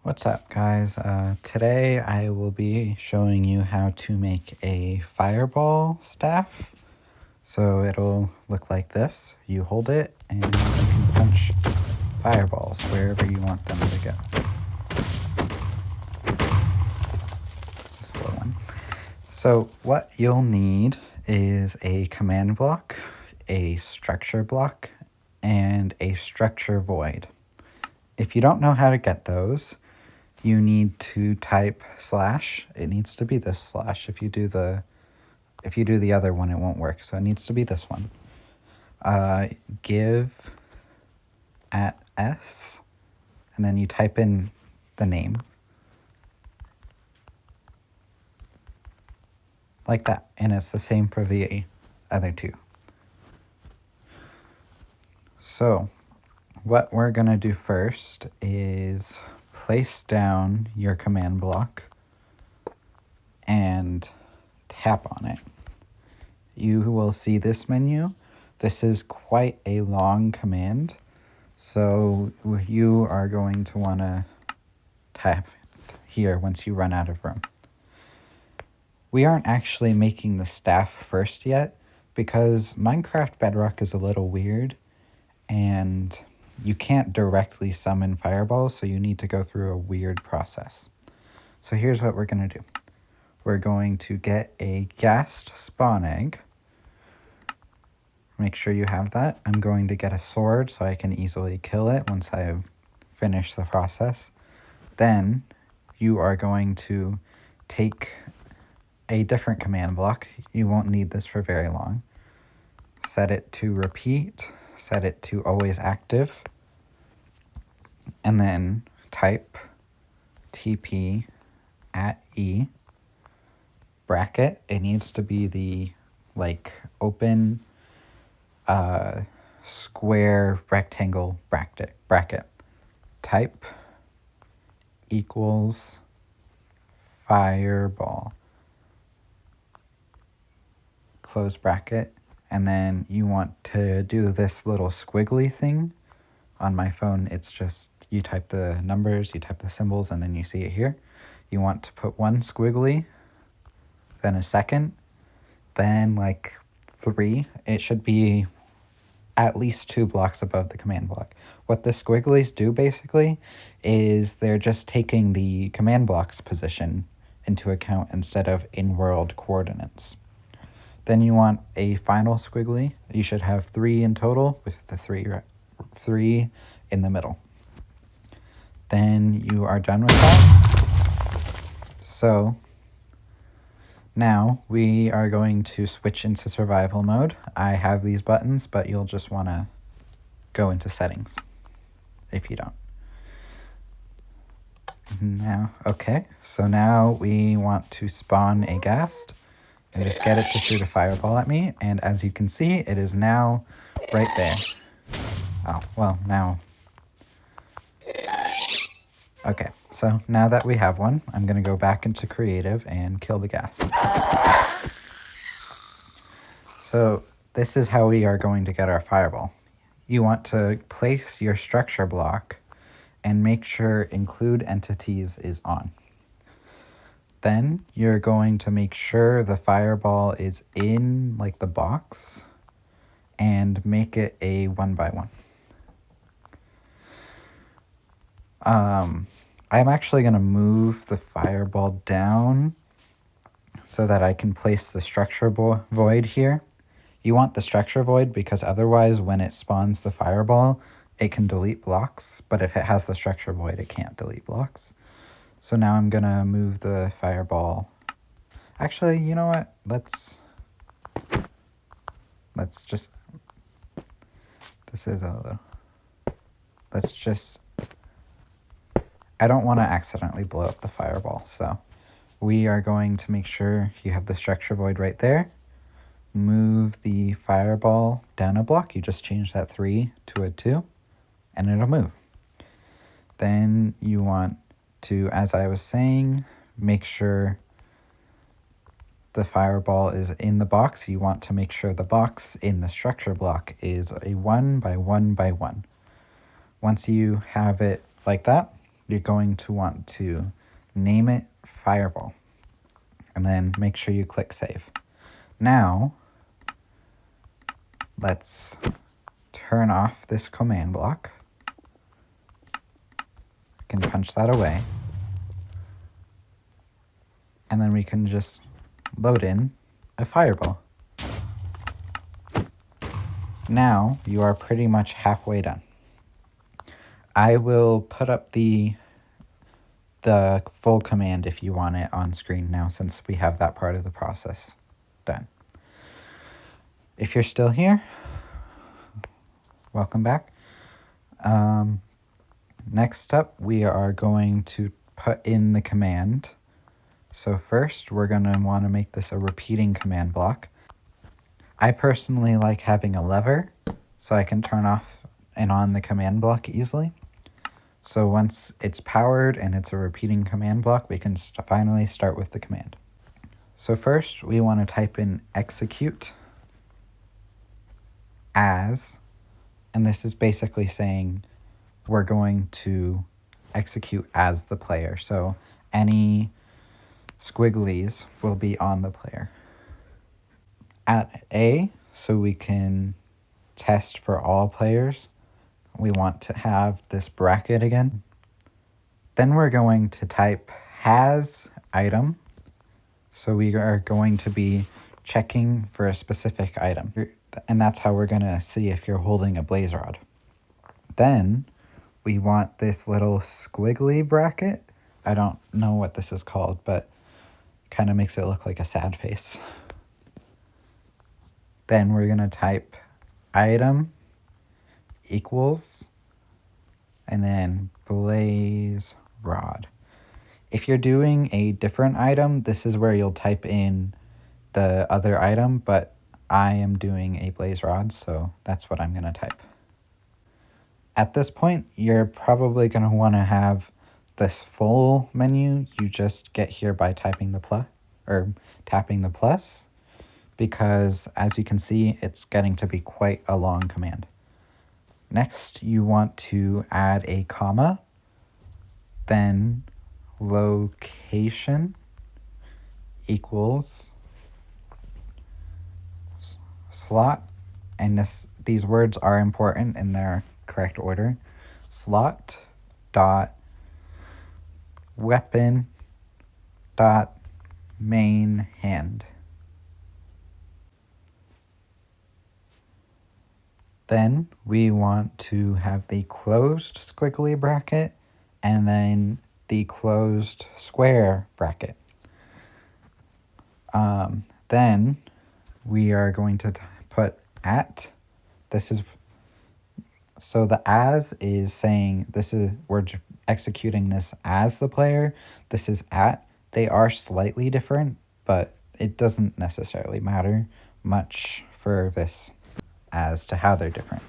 What's up, guys? Today I will be showing you how to make a fireball staff. So it'll look like this. You hold it and you can punch fireballs wherever you want them to go. It's a slow one. So what you'll need is a command block, a structure block, and a structure void. If you don't know how to get those, you need to type slash. It needs to be this slash. If you do the other one, it won't work. So it needs to be this one. Give at s, and then you type in the name. Like that. And it's the same for the other two. So what we're going to do first is place down your command block and tap on it. You will see this menu. This is quite a long command, so you are going to want to tap here once you run out of room. We aren't actually making the staff first yet because Minecraft Bedrock is a little weird and you can't directly summon fireballs, so you need to go through a weird process. So here's what we're going to do. We're going to get a ghast spawn egg. Make sure you have that. I'm going to get a sword so I can easily kill it once I have finished the process. Then you are going to take a different command block. You won't need this for very long. Set it to repeat. Set it to always active. And then type TP at E bracket. It needs to be the open square rectangle bracket. Type equals fireball. Close bracket. And then you want to do this little squiggly thing. On my phone, it's just you type the numbers, you type the symbols, and then you see it here. You want to put one squiggly, then a second, then 3. It should be at least 2 blocks above the command block. What the squigglies do basically is they're just taking the command block's position into account instead of in-world coordinates. Then you want a final squiggly. You should have 3 in total with the 3 in the middle. Then you are done with that. So now we are going to switch into survival mode. I have these buttons, but you'll just want to go into settings if you don't. Okay, so now we want to spawn a ghast and just get it to shoot a fireball at me. And as you can see, it is now right there. Oh, well, now. Okay, so now that we have one, I'm going to go back into creative and kill the ghast. So this is how we are going to get our fireball. You want to place your structure block and make sure include entities is on. Then you're going to make sure the fireball is in the box and make it a 1x1. I'm actually going to move the fireball down so that I can place the structure void here. You want the structure void because otherwise when it spawns the fireball, it can delete blocks, but if it has the structure void, it can't delete blocks. So now I'm going to move the fireball. Actually, you know what? Let's just, I don't want to accidentally blow up the fireball, so we are going to make sure you have the structure void right there. Move the fireball down a block. You just change that 3 to a 2, and it'll move. Then you want to, as I was saying, make sure the fireball is in the box. You want to make sure the box in the structure block is a 1x1x1. Once you have it like that, you're going to want to name it Fireball. And then make sure you click save. Now, let's turn off this command block. We can punch that away. And then we can just load in a fireball. Now you are pretty much halfway done. I will put up the full command if you want it on screen now, since we have that part of the process done. If you're still here, welcome back. Next up, we are going to put in the command. So first, we're going to want to make this a repeating command block. I personally like having a lever, so I can turn off and on the command block easily. So once it's powered and it's a repeating command block, we can finally start with the command. So first, we want to type in execute as, and this is basically saying we're going to execute as the player. So any squigglies will be on the player. At A, so we can test for all players, we want to have this bracket again. Then we're going to type has item. So we are going to be checking for a specific item. And that's how we're going to see if you're holding a blaze rod. Then we want this little squiggly bracket. I don't know what this is called, but kind of makes it look like a sad face. Then we're going to type item equals, and then blaze rod. If you're doing a different item, this is where you'll type in the other item, but I am doing a blaze rod, so that's what I'm going to type. At this point, you're probably going to want to have this full menu. You just get here by typing the plus or tapping the plus, because as you can see, it's getting to be quite a long command. Next, you want to add a comma, then location equals slot, and these words are important in their correct order. Slot dot weapon dot main hand. Then we want to have the closed squiggly bracket and then the closed square bracket. Then we are going to put at. This is, so the as is saying we're executing this as the player. This is at. They are slightly different, but it doesn't necessarily matter much for this as to how they're different.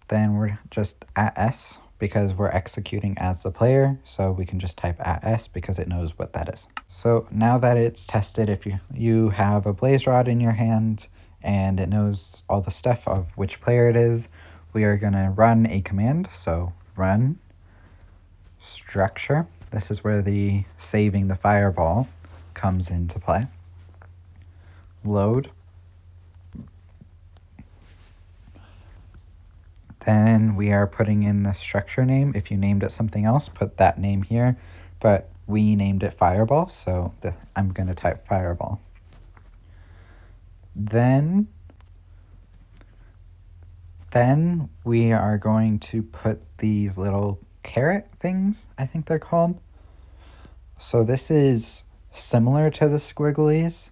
Then we're just at S because we're executing as the player, so we can just type at S because it knows what that is. So now that it's tested, if you have a blaze rod in your hand and it knows all the stuff of which player it is, we are going to run a command. So run structure. This is where the saving the fireball comes into play. Load. Then we are putting in the structure name. If you named it something else, put that name here. But we named it Fireball, so I'm going to type Fireball. Then we are going to put these little carrot things, I think they're called. So this is similar to the squigglies,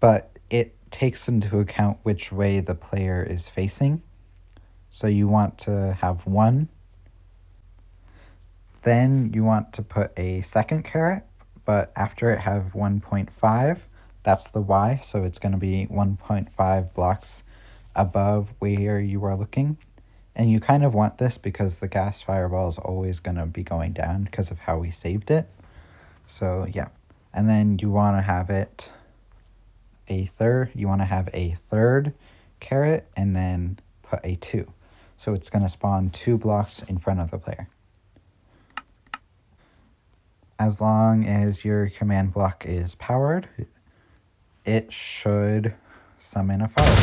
but it takes into account which way the player is facing. So you want to have 1. Then you want to put a second caret, but after it have 1.5, that's the Y, so it's going to be 1.5 blocks above where you are looking. And you kind of want this because the gas fireball is always going to be going down because of how we saved it. So yeah, and then you want to have it a third caret and then put a 2. So it's going to spawn 2 blocks in front of the player. As long as your command block is powered, it should summon a fireball.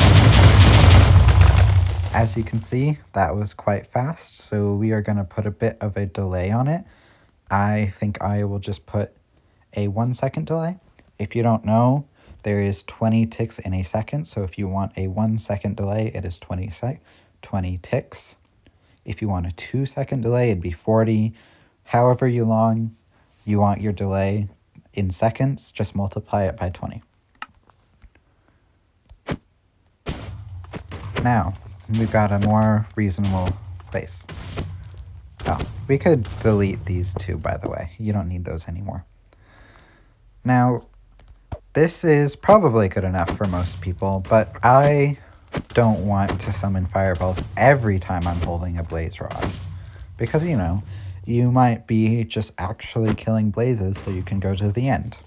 As you can see, that was quite fast, so we are going to put a bit of a delay on it. I think I will just put a 1 second delay. If you don't know, there is 20 ticks in a second, so if you want a 1 second delay, it is 20 ticks. If you want a 2 second delay, it'd be 40. However long you want your delay in seconds, just multiply it by 20. Now, we've got a more reasonable place. Oh, we could delete these two, by the way. You don't need those anymore. Now, this is probably good enough for most people, but I don't want to summon fireballs every time I'm holding a blaze rod. Because, you know, you might be just actually killing blazes so you can go to the end.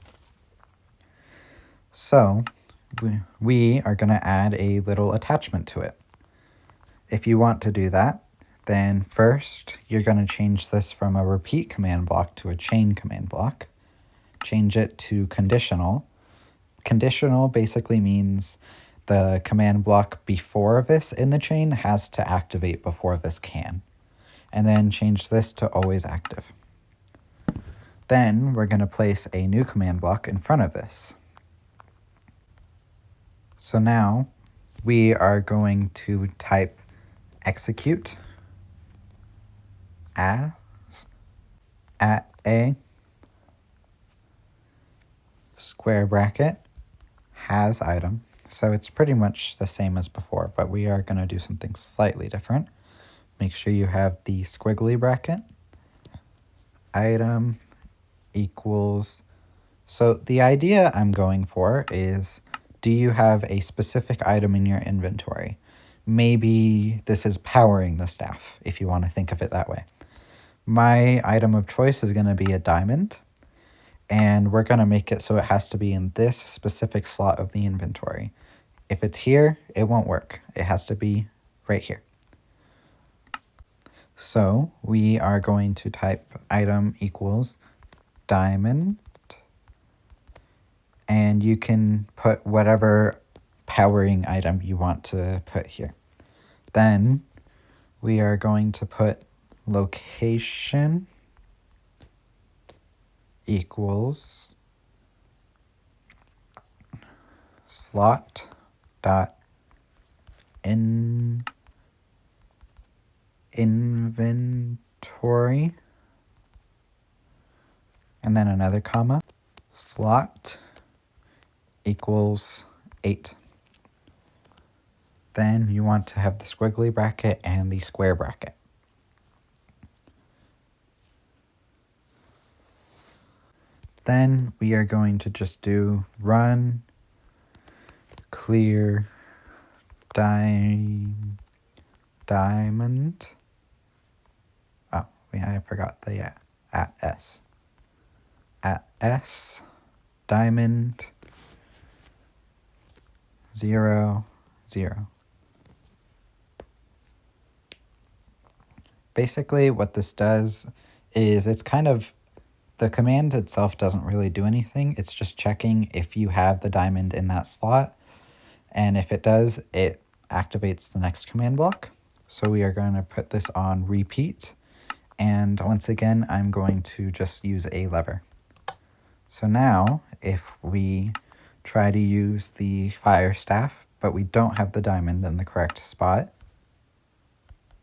So, we are going to add a little attachment to it. If you want to do that, then first you're going to change this from a repeat command block to a chain command block. Change it to conditional. Conditional basically means the command block before this in the chain has to activate before this can. And then change this to always active. Then we're going to place a new command block in front of this. So now we are going to type execute as at a square bracket has item. So it's pretty much the same as before, but we are going to do something slightly different. Make sure you have the squiggly bracket. Item equals. So the idea I'm going for is, do you have a specific item in your inventory? Maybe this is powering the staff, if you want to think of it that way. My item of choice is going to be a diamond, and we're going to make it so it has to be in this specific slot of the inventory. If it's here, it won't work. It has to be right here. So we are going to type item equals diamond, and you can put whatever powering item you want to put here. Then we are going to put location equals slot dot inventory, and then another comma, slot equals 8. Then you want to have the squiggly bracket and the square bracket. Then we are going to just do run clear diamond. Oh, I forgot the at s. At s diamond 0 0. Basically what this does is it's kind of, the command itself doesn't really do anything. It's just checking if you have the diamond in that slot. And if it does, it activates the next command block. So we are going to put this on repeat. And once again, I'm going to just use a lever. So now if we try to use the fire staff, but we don't have the diamond in the correct spot,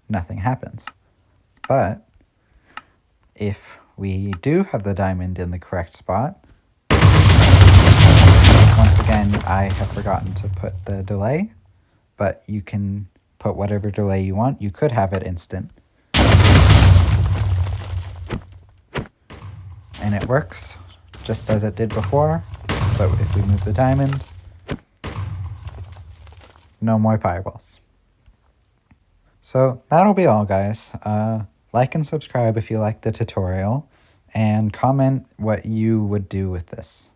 nothing happens. But if we do have the diamond in the correct spot, once again, I have forgotten to put the delay, but you can put whatever delay you want. You could have it instant. And it works just as it did before, but if we move the diamond, no more fireballs. So that'll be all, guys. Like and subscribe if you liked the tutorial, and comment what you would do with this.